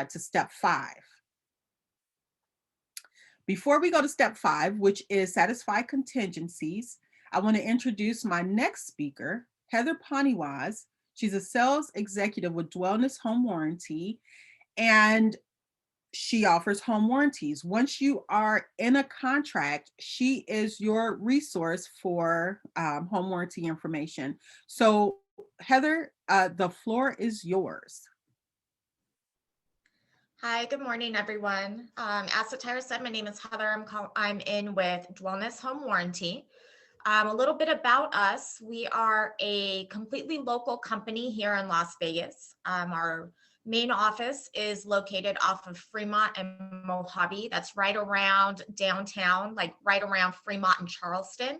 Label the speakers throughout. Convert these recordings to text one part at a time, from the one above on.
Speaker 1: to step 5. Before we go to step 5, which is satisfy contingencies, I want to introduce my next speaker, Heather Poniewaz. She's a sales executive with Dwellness Home Warranty, and she offers home warranties. Once you are in a contract, she is your resource for home warranty information. So, Heather, the floor is yours.
Speaker 2: Hi, good morning, everyone. As Satyra said, my name is Heather. I'm in with Dwellness Home Warranty. A little bit about us. We are a completely local company here in Las Vegas. Our main office is located off of Fremont and Mojave. That's right around downtown, like right around Fremont and Charleston.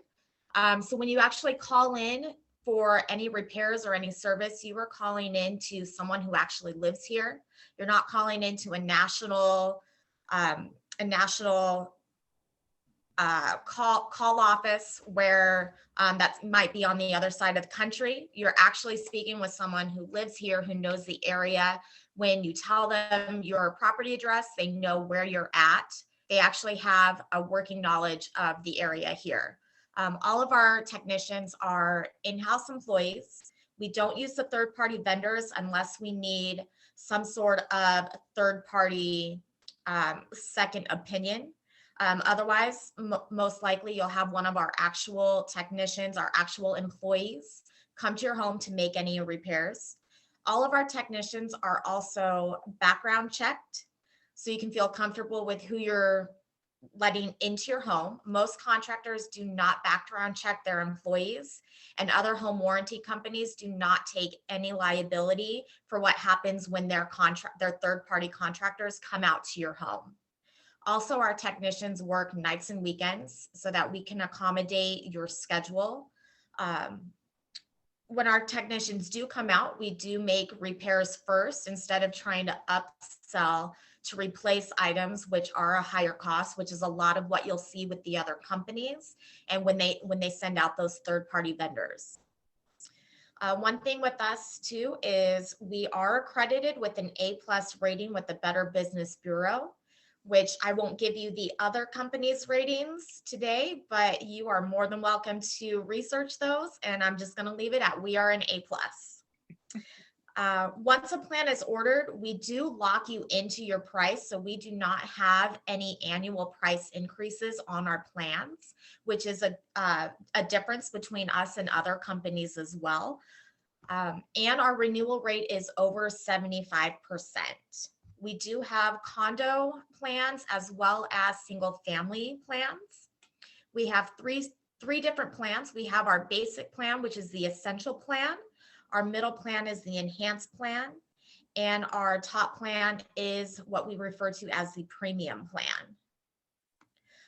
Speaker 2: So when you actually call in for any repairs or any service, you are calling in to someone who actually lives here. You're not calling into a national call office where that might be on the other side of the country. You're actually speaking with someone who lives here, who knows the area. When you tell them your property address, they know where you're at. They actually have a working knowledge of the area here. All of our technicians are in-house employees. We don't use the third-party vendors unless we need some sort of third-party second opinion. Otherwise, most likely you'll have one of our actual technicians, our actual employees, come to your home to make any repairs. All of our technicians are also background checked, so you can feel comfortable with who you're letting into your home. Most contractors do not background check their employees, and other home warranty companies do not take any liability for what happens when their third-party contractors come out to your home. Also, our technicians work nights and weekends so that we can accommodate your schedule. When our technicians do come out, we do make repairs first instead of trying to upsell to replace items which are a higher cost, which is a lot of what you'll see with the other companies and when they send out those third-party vendors. One thing with us too is we are accredited with an A+ rating with the Better Business Bureau, which I won't give you the other companies' ratings today, but you are more than welcome to research those. And I'm just going to leave it at we are an A+. Once a plan is ordered, we do lock you into your price. So we do not have any annual price increases on our plans, which is a difference between us and other companies as well. And our renewal rate is over 75%. We do have condo plans as well as single family plans. We have three different plans. We have our basic plan, which is the essential plan. Our middle plan is the enhanced plan. And our top plan is what we refer to as the premium plan.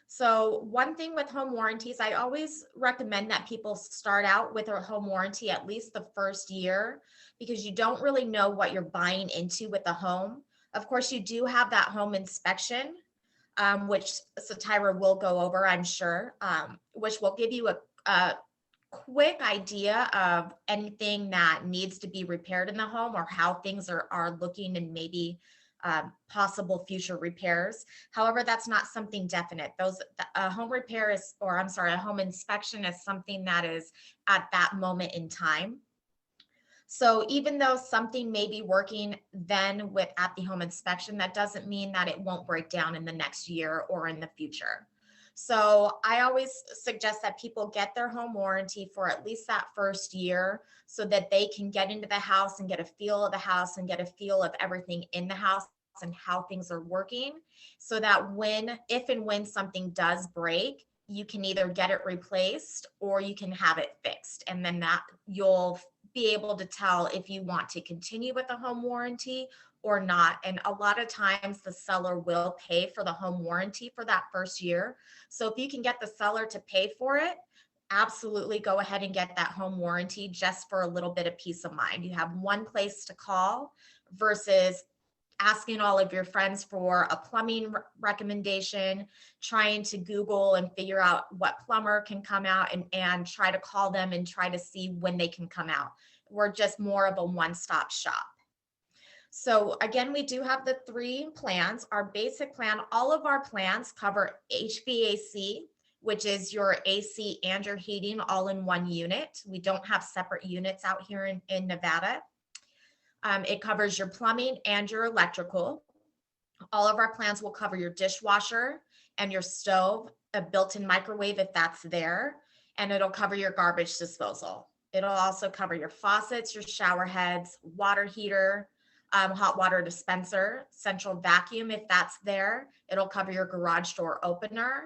Speaker 2: So one thing with home warranties, I always recommend that people start out with a home warranty at least the first year, because you don't really know what you're buying into with the home. Of course, you do have that home inspection, which Satyra will go over, I'm sure, which will give you a quick idea of anything that needs to be repaired in the home or how things are looking and maybe possible future repairs. However, that's not something definite. A home inspection is something that is at that moment in time. So even though something may be working then at the home inspection, that doesn't mean that it won't break down in the next year or in the future. So I always suggest that people get their home warranty for at least that first year so that they can get into the house and get a feel of the house and get a feel of everything in the house and how things are working, so that if and when something does break, you can either get it replaced or you can have it fixed. And then that you'll be able to tell if you want to continue with the home warranty or not. And a lot of times the seller will pay for the home warranty for that first year. So if you can get the seller to pay for it, absolutely go ahead and get that home warranty just for a little bit of peace of mind. You have one place to call versus asking all of your friends for a plumbing recommendation, trying to Google and figure out what plumber can come out and try to call them and try to see when they can come out. We're just more of a one-stop shop. So again, we do have the 3 plans. Our basic plan, all of our plans cover HVAC, which is your AC and your heating all in one unit. We don't have separate units out here in Nevada. It covers your plumbing and your electrical. All of our plans will cover your dishwasher and your stove, a built-in microwave if that's there, and it'll cover your garbage disposal. It'll also cover your faucets, your shower heads, water heater, hot water dispenser, central vacuum if that's there. It'll cover your garage door opener,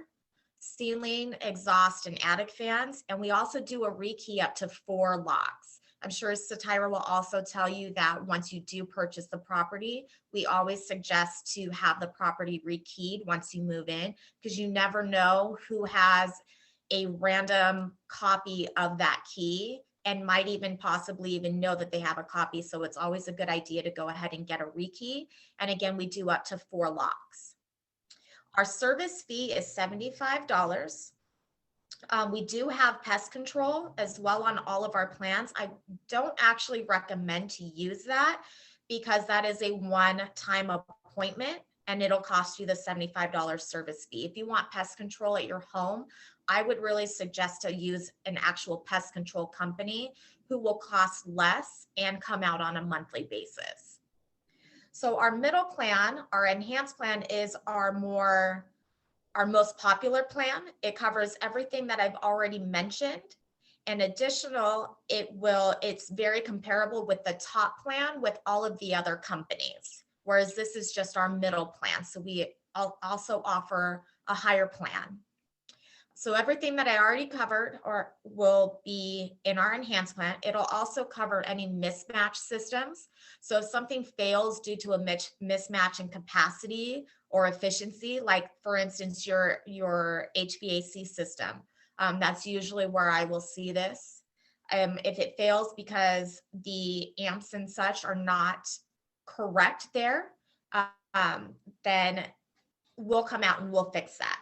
Speaker 2: ceiling, exhaust, and attic fans. And we also do a rekey up to 4 locks. I'm sure Satyra will also tell you that once you do purchase the property, we always suggest to have the property rekeyed once you move in, because you never know who has a random copy of that key and might even possibly even know that they have a copy. So it's always a good idea to go ahead and get a rekey. And again, we do up to 4 locks. Our service fee is $75. We do have pest control as well on all of our plans. I don't actually recommend to use that because that is a one-time appointment and it'll cost you the $75 service fee. If you want pest control at your home, I would really suggest to use an actual pest control company who will cost less and come out on a monthly basis. So our middle plan, our enhanced plan, is our most popular plan. It covers everything that I've already mentioned. And additional, it's very comparable with the top plan with all of the other companies, whereas this is just our middle plan. So we also offer a higher plan. So everything that I already covered will be in our enhanced plan. It'll also cover any mismatch systems. So if something fails due to a mismatch in capacity or efficiency, like for instance, your HVAC system, that's usually where I will see this. If it fails because the amps and such are not correct there, then we'll come out and we'll fix that.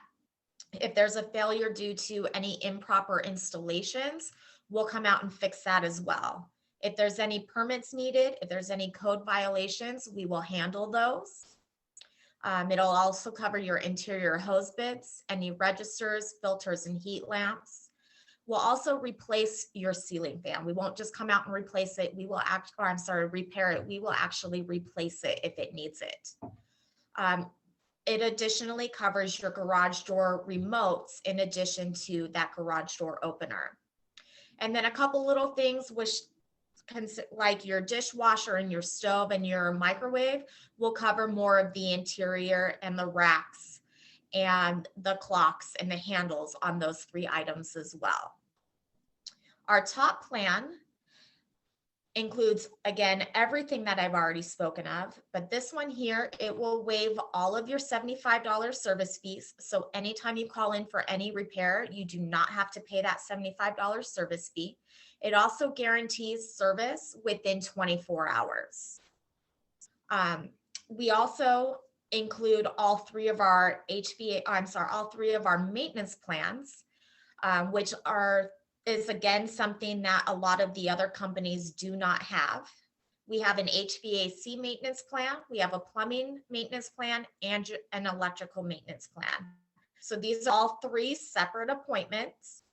Speaker 2: If there's a failure due to any improper installations, we'll come out and fix that as well. If there's any permits needed, if there's any code violations, we will handle those. It'll also cover your interior hose bits, any registers, filters, and heat lamps. We'll also replace your ceiling fan. We won't just come out and replace it. We will repair it. We will actually replace it if it needs it. It additionally covers your garage door remotes in addition to that garage door opener. And then a couple little things which like your dishwasher and your stove and your microwave will cover more of the interior and the racks and the clocks and the handles on those 3 items as well. Our top plan includes, again, everything that I've already spoken of, but this one here, it will waive all of your $75 service fees. So anytime you call in for any repair, you do not have to pay that $75 service fee. It also guarantees service within 24 hours. We also include all 3 of our all 3 of our maintenance plans, which is again something that a lot of the other companies do not have. We have an HVAC maintenance plan, we have a plumbing maintenance plan, and an electrical maintenance plan. So these are all 3 separate appointments,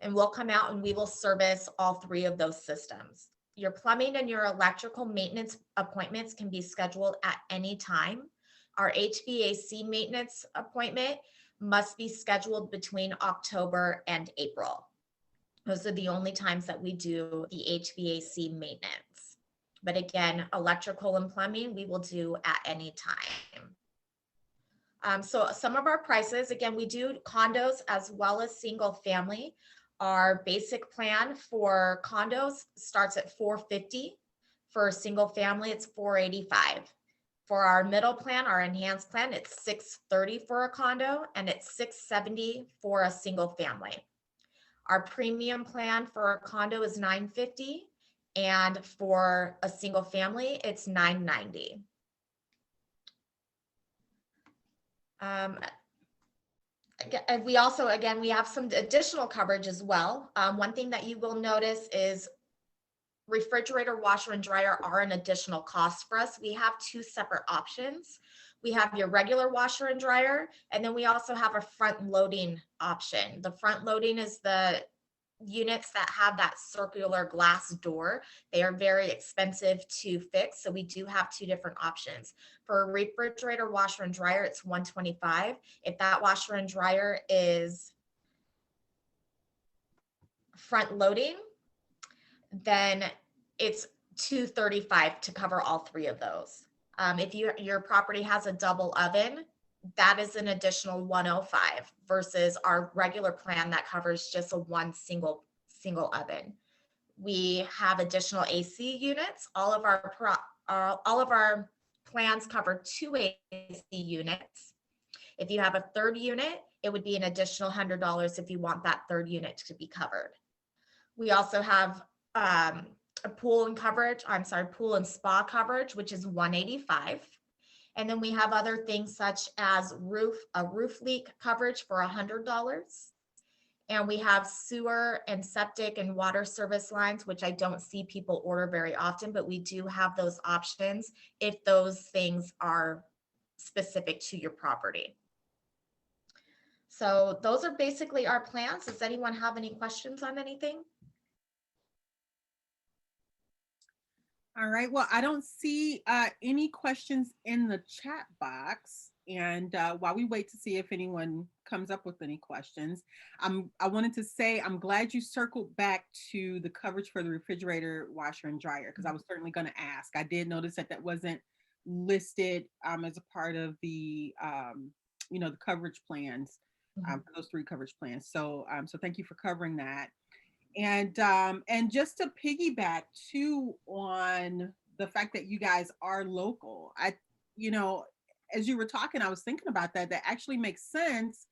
Speaker 2: and we'll come out and we will service all 3 of those systems. Your plumbing and your electrical maintenance appointments can be scheduled at any time. Our HVAC maintenance appointment must be scheduled between October and April. Those are the only times that we do the HVAC maintenance. But again, electrical and plumbing, we will do at any time. So some of our prices, again, we do condos as well as single family. Our basic plan for condos starts at $450. For single family, it's $485. For our middle plan, our enhanced plan, it's $630 for a condo, and it's $670 for a single family. Our premium plan for a condo is $950, and for a single family, it's $990. We also, again, we have some additional coverage as well. One thing that you will notice is refrigerator, washer, and dryer are an additional cost for us, we have two separate options. We have your regular washer and dryer, and then we also have a front loading option. The front loading is the units that have that circular glass door. They are very expensive to fix, so we do have two different options. For a refrigerator, washer, and dryer, it's $125. If that washer and dryer is front loading, then it's $235 to cover all three of those. If your property has a double oven, that is an additional $105 versus our regular plan that covers just a one single oven. We have additional AC units. All of our plans cover two AC units. If you have a third unit, it would be an additional $100 if you want that third unit to be covered. We also have a pool and spa coverage, which is $185. And then we have other things such as a roof leak coverage for $100. And we have sewer and septic and water service lines, which I don't see people order very often, but we do have those options if those things are specific to your property. So those are basically our plans. Does anyone have any questions on anything?
Speaker 1: All right. Well, I don't see any questions in the chat box. And while we wait to see if anyone comes up with any questions, I wanted to say I'm glad you circled back to the coverage for the refrigerator, washer, and dryer, because I was certainly going to ask. I did notice that that wasn't listed as a part of the the coverage plans for those three coverage plans. So so thank you for covering that. And just to piggyback too on the fact that you guys are local, as you were talking, I was thinking about that. That actually makes sense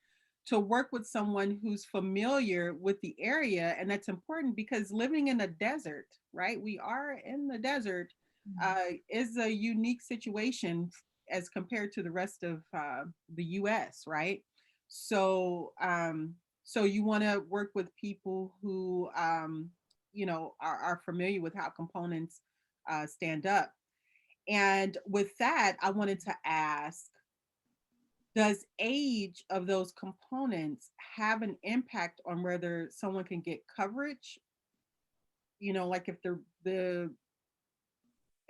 Speaker 1: to work with someone who's familiar with the area, and that's important because living in a desert, right? We are in the desert, is a unique situation as compared to the rest of the U.S., right? So so you want to work with people who are familiar with how components stand up. And with that, I wanted to ask, does age of those components have an impact on whether someone can get coverage? Like if the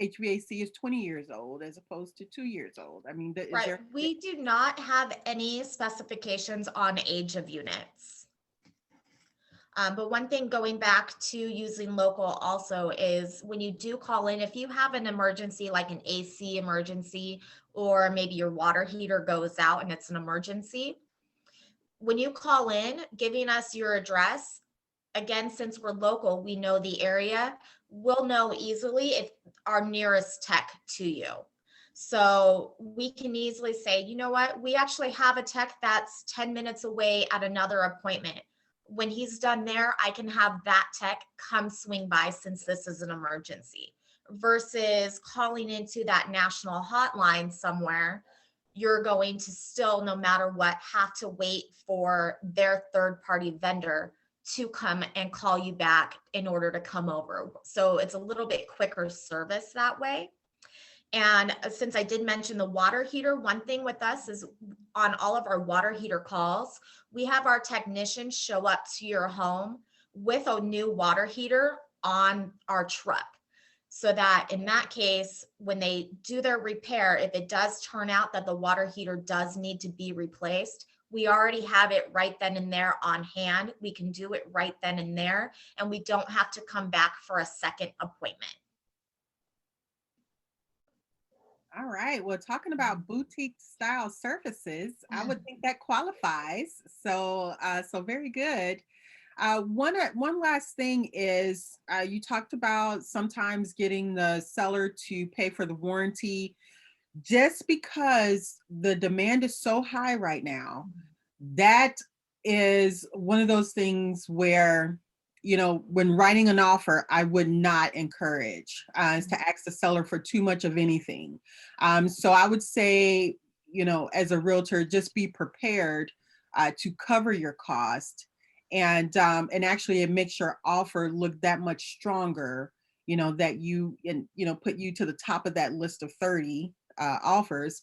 Speaker 1: HVAC is 20 years old as opposed to 2 years old. I mean, is
Speaker 2: Right.
Speaker 1: there?
Speaker 2: We do not have any specifications on age of units. But one thing going back to using local also is when you do call in, if you have an emergency, like an AC emergency, or maybe your water heater goes out and it's an emergency, when you call in, giving us your address, again, since we're local, we know the area, we'll know easily if our nearest tech to you. So we can easily say, you know what, we actually have a tech that's 10 minutes away at another appointment. When he's done there, I can have that tech come swing by since this is an emergency, versus calling into that national hotline somewhere. You're going to still, no matter what, have to wait for their third party vendor to come and call you back in order to come over. So it's a little bit quicker service that way. And since I did mention the water heater, one thing with us is on all of our water heater calls, we have our technicians show up to your home with a new water heater on our truck. So that in that case, when they do their repair, if it does turn out that the water heater does need to be replaced, we already have it right then and there on hand. We can do it right then and there, and we don't have to come back for a second appointment.
Speaker 1: All right. Well, talking about boutique style services, I would think that qualifies. So, so very good. One last thing is you talked about sometimes getting the seller to pay for the warranty. Just because the demand is so high right now, that is one of those things where, when writing an offer, I would not encourage is to ask the seller for too much of anything. So I would say, as a realtor, just be prepared to cover your cost, and actually it makes your offer look that much stronger, that put you to the top of that list of 30 offers.